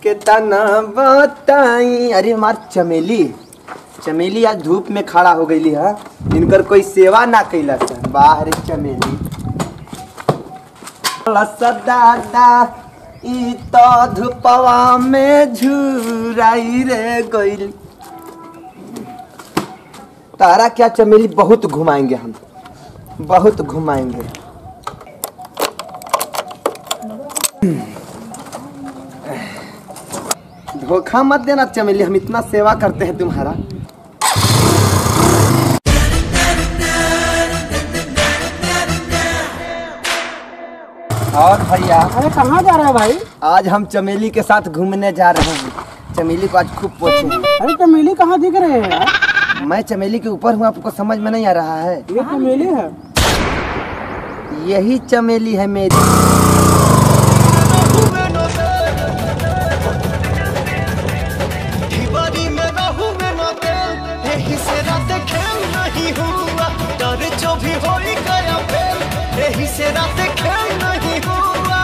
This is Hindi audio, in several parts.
कितना बताई। अरे हमार चमेली चमेली आज धूप में खड़ा हो गई है, इनकर कोई सेवा ना कैला बाहर चमेली दादा ई तो धूपवा में झुराई रे गइल। तारा क्या चमेली बहुत घुमाएंगे, हम बहुत घुमाएंगे। धोखा मत देना चमेली, हम इतना सेवा करते हैं तुम्हारा। और भैया अरे कहाँ जा रहा है भाई? आज हम चमेली के साथ घूमने जा रहे हैं। चमेली को आज खूब पोछे हैं। अरे चमेली कहाँ दिख रहे हैं यार? मैं चमेली के ऊपर हूँ, आपको समझ में नहीं आ रहा है? ये चमेली है। यही चमेली है मेरी। जो भी हो गया फिर यही से रात खेल नहीं हुआ।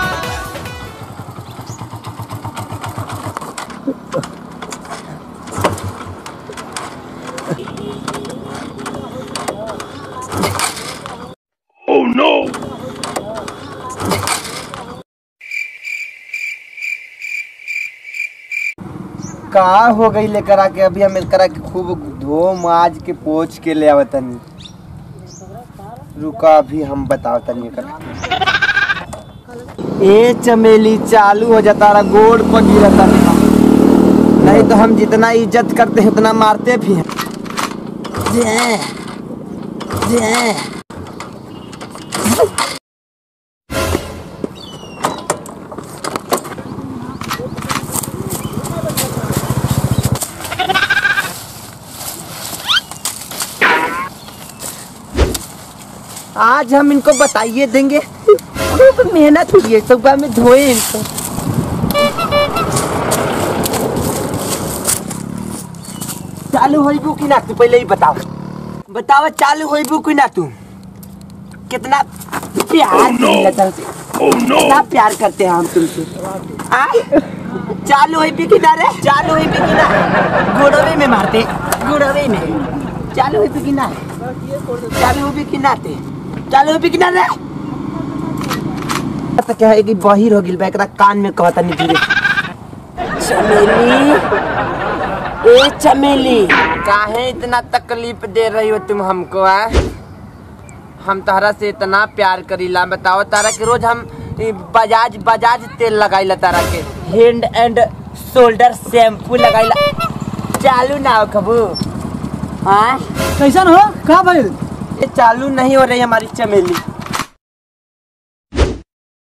Oh no! कहाँ हो गई लेकर आके? अभी हम लेकर आके खूब धो माज के पोछ के ले आवतनी। रुका अभी हम बताओ तनी कर। ए चमेली चालू हो जाता रहा, गोड़ पर गिरता नहीं तो हम जितना इज्जत करते हैं उतना मारते भी हैं। आज हम इनको बताइए देंगे, खूब मेहनत हुई है, सुबह में धोए इनको। चालू होइबू कि ना? तू पहले ही बताओ, बताओ चालू होइबू कि ना? तू कितना प्यार कितना प्यार करते हैं हम तुमसे। चालू होइबी कि ना रे? चालू होइबी कि ना? गुड़वे में मारते, गुड़वे में। चालू होइबी कि ना? चालू होइबी कि ना? चालू भी किना रे? तो क्या है कि बाहिर हो गिल बा, एकरा कान में कहता नहीं धीरे। चमेली, ए चमेली, काहे इतना तकलीफ दे रही हो तुम हमको? हम तारा से इतना प्यार करीला, बताओ तारा के रोज हम बजाज तेल लगाइला, तारा के हैंड एंड शोल्डर शैम्पू लगाइला। चालू ना हो कबू? हाँ कैसा हो? कहाँ भाई? ये चालू नहीं हो रही हमारी चमेली।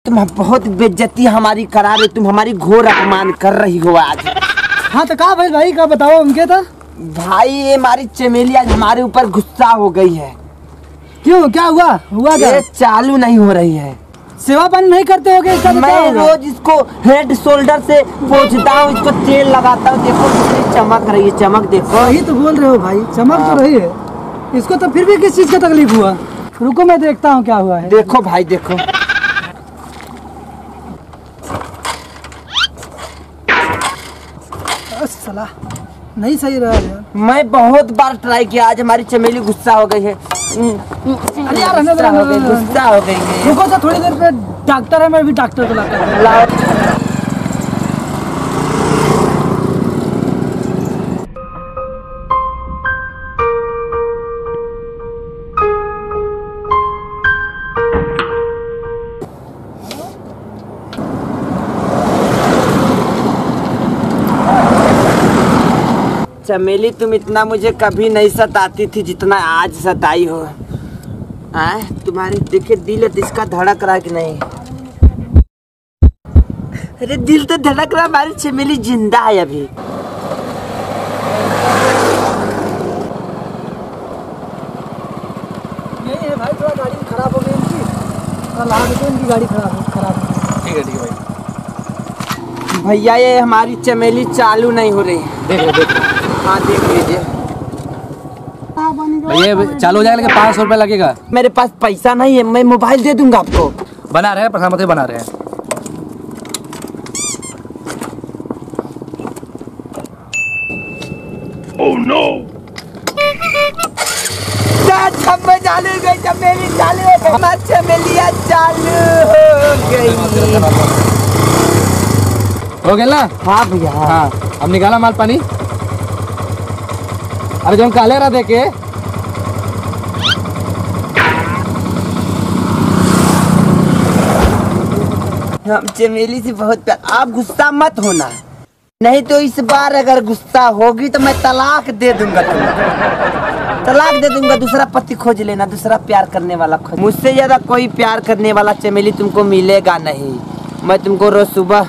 तुम बहुत बेइज्जती हमारी करा रहे, तुम हमारी घोर अपमान कर रही हो आज। हाँ तो कहाँ भाई क्या बताओ उनके था? भाई ये हमारी चमेली आज हमारे ऊपर गुस्सा हो गई है। क्यों, क्या हुआ? क्या? ये चालू नहीं हो रही है। सेवा पानी नहीं करते हो क्या? मैं रोज इसको हेड शोल्डर से पोंछता हूँ, इसको तेल लगाता हूँ। देखो कितनी चमक रही है, चमक देखो। वही तो बोल रहे हो भाई, चमक तो रही है। इसको तो फिर भी किस चीज का तकलीफ हुआ? रुको मैं देखता हूँ क्या हुआ है। देखो भाई देखो। साला नहीं सही रहा यार। मैं बहुत बार ट्राई किया, आज हमारी चमेली गुस्सा हो गई है। अरे यार गुस्सा हो गई है। रुको तो थोड़ी देर पे डॉक्टर है, मैं भी डॉक्टर को लाता हूँ। चमेली तुम इतना मुझे कभी नहीं सताती थी जितना आज सताई हो। तुम्हारे देखे दिल है, इसका धड़क रहा कि नहीं? अरे दिल तो धड़क रहा, हमारी चमेली जिंदा है अभी। यही है भाई, थोड़ा गाड़ी खराब हो गई इनकी, इनकी गाड़ी खराब हो। ठीक है भाई। भैया ये हमारी चमेली चालू नहीं हो रही। देख हाँ देख लीजिए भैया, चालू हो जाएगा लेकिन 500 रुपये लगेगा। मेरे पास पैसा नहीं है, मैं मोबाइल दे दूंगा आपको। बना रहे हैं, प्रधानमंत्री बना रहे हैं। चालू हो गई, चमेली चालू हो गई, हमारी चमेलिया चालू हो गई। हो गया ना? हाँ भैया हाँ, अब निकाला माल पानी। अरे जो हम काले रहा देखे हम चमेली से बहुत प्यार। आप गुस्सा मत होना, नहीं तो इस बार अगर गुस्सा होगी तो मैं तलाक दे दूंगा तुम्हें, तलाक दे दूंगा। दूसरा पति खोज लेना, दूसरा प्यार करने वाला खोज। मुझसे ज्यादा कोई प्यार करने वाला चमेली तुमको मिलेगा नहीं। मैं तुमको रोज सुबह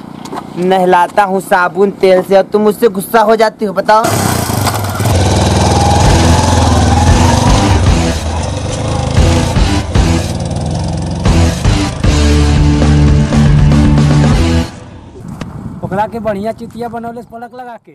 नहलाता हूँ साबुन तेल से और तुम मुझसे गुस्सा हो जाती हो, बताओ। पकड़ा के बढ़िया चितिया बनौले पलक लगा के।